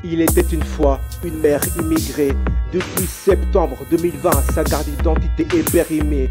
Il était une fois une mère immigrée. Depuis septembre 2020, sa carte d'identité est périmée.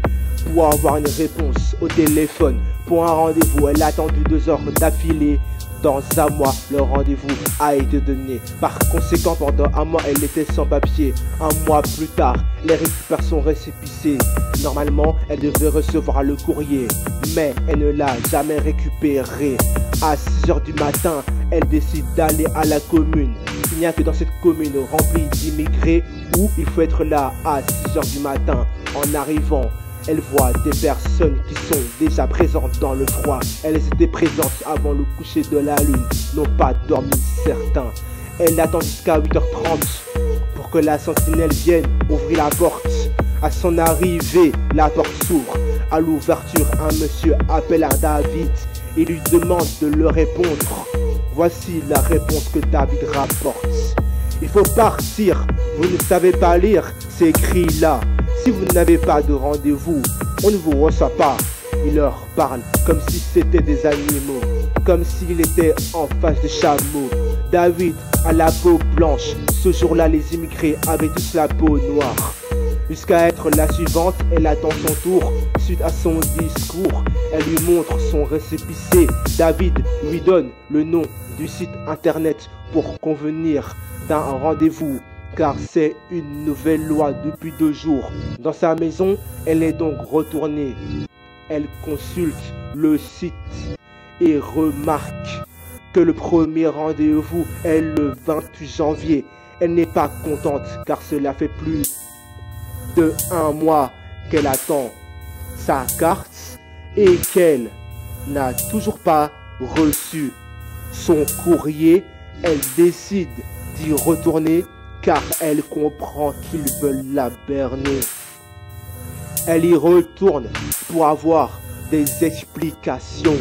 Pour avoir une réponse au téléphone, pour un rendez-vous, elle a attendu 2 heures d'affilée. Dans un mois, le rendez-vous a été donné. Par conséquent, pendant un mois, elle était sans papier. Un mois plus tard, elle récupère son récépissé. Normalement, elle devait recevoir le courrier, mais elle ne l'a jamais récupéré. À 6 heures du matin, elle décide d'aller à la commune. Il n'y a que dans cette commune remplie d'immigrés où il faut être là à 6 heures du matin. En arrivant, elle voit des personnes qui sont déjà présentes dans le froid. Elles étaient présentes avant le coucher de la lune, n'ont pas dormi certains. Elle attend jusqu'à 8h30 pour que la sentinelle vienne ouvrir la porte. À son arrivée, la porte s'ouvre. À l'ouverture, un monsieur appelle à David et lui demande de le répondre. Voici la réponse que David rapporte. Il faut partir, vous ne savez pas lire, c'est écrit là. Si vous n'avez pas de rendez-vous, on ne vous reçoit pas. Il leur parle comme si c'était des animaux, comme s'il était en face de chameaux. David a la peau blanche, ce jour-là les immigrés avaient tous la peau noire. Jusqu'à être la suivante, elle attend son tour. Suite à son discours, elle lui montre son récépissé. David lui donne le nom du site internet pour convenir d'un rendez-vous, car c'est une nouvelle loi depuis 2 jours. Dans sa maison, elle est donc retournée. Elle consulte le site et remarque que le premier rendez-vous est le 28 janvier. Elle n'est pas contente car cela fait plus de 1 mois qu'elle attend sa carte et qu'elle n'a toujours pas reçu son courrier. Elle décide d'y retourner car elle comprend qu'ils veulent la berner. Elle y retourne pour avoir des explications.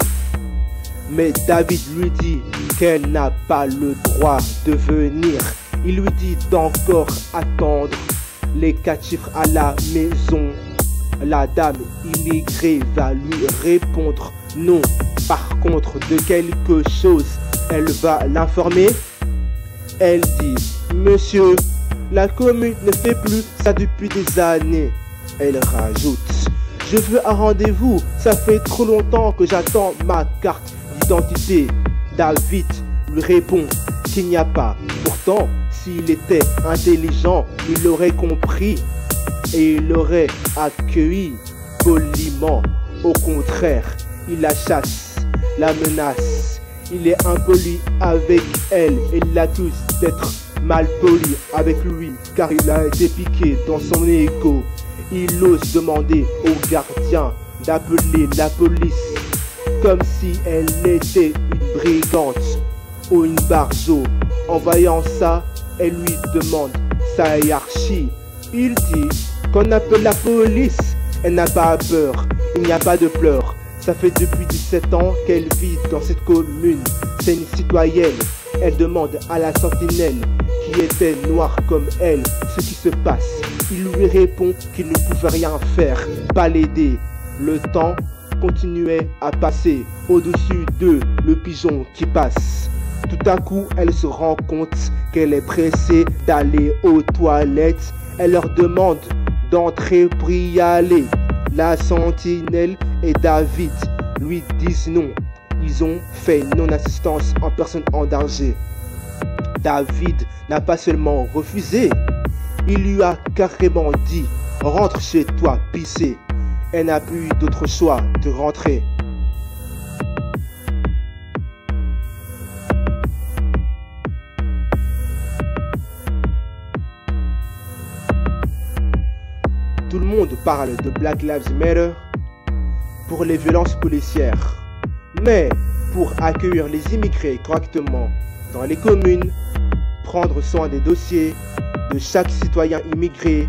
Mais David lui dit qu'elle n'a pas le droit de venir. Il lui dit d'encore attendre les 4 chiffres à la maison. La dame immigrée va lui répondre non. Par contre, de quelque chose, elle va l'informer. Elle dit: Monsieur, la commune ne fait plus ça depuis des années. Elle rajoute: je veux un rendez-vous, ça fait trop longtemps que j'attends ma carte d'identité. David lui répond qu'il n'y a pas. Pourtant, s'il était intelligent, il l'aurait compris et il l'aurait accueilli poliment. Au contraire, il la chasse, la menace. Il est impoli avec elle et l'accuse d'être mal poli avec lui car il a été piqué dans son ego. Il ose demander au gardien d'appeler la police comme si elle était une brigande ou une barjo. En voyant ça, elle lui demande sa hiérarchie. Il dit qu'on appelle la police. Elle n'a pas peur, il n'y a pas de pleurs. Ça fait depuis 17 ans qu'elle vit dans cette commune. C'est une citoyenne. Elle demande à la sentinelle qui était noire comme elle ce qui se passe. Il lui répond qu'il ne pouvait rien faire, pas l'aider. Le temps continuait à passer. Au-dessus d'eux, le pigeon qui passe. Tout à coup, elle se rend compte qu'elle est pressée d'aller aux toilettes. Elle leur demande d'entrer pour y aller. La sentinelle et David lui disent non. Ils ont fait non-assistance en personne en danger. David n'a pas seulement refusé, il lui a carrément dit: rentre chez toi, pisser. Elle n'a plus d'autre choix de rentrer. Tout le monde parle de Black Lives Matter pour les violences policières. Mais pour accueillir les immigrés correctement dans les communes, prendre soin des dossiers de chaque citoyen immigré,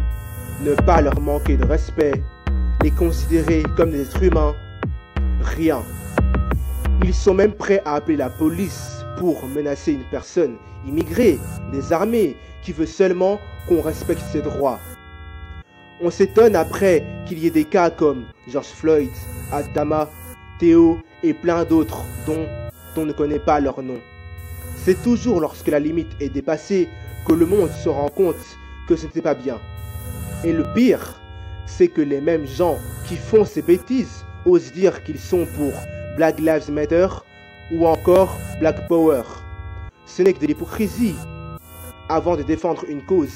ne pas leur manquer de respect, les considérer comme des êtres humains, rien. Ils sont même prêts à appeler la police pour menacer une personne immigrée, désarmée, qui veut seulement qu'on respecte ses droits. On s'étonne après qu'il y ait des cas comme George Floyd, Adama, Théo et plein d'autres dont on ne connaît pas leur nom. C'est toujours lorsque la limite est dépassée que le monde se rend compte que ce n'était pas bien. Et le pire, c'est que les mêmes gens qui font ces bêtises osent dire qu'ils sont pour Black Lives Matter ou encore Black Power. Ce n'est que de l'hypocrisie. Avant de défendre une cause,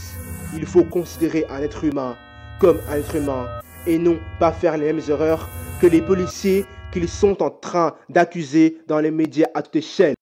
il faut considérer un être humain comme un être humain et non pas faire les mêmes erreurs que les policiers qu'ils sont en train d'accuser dans les médias à toute échelle.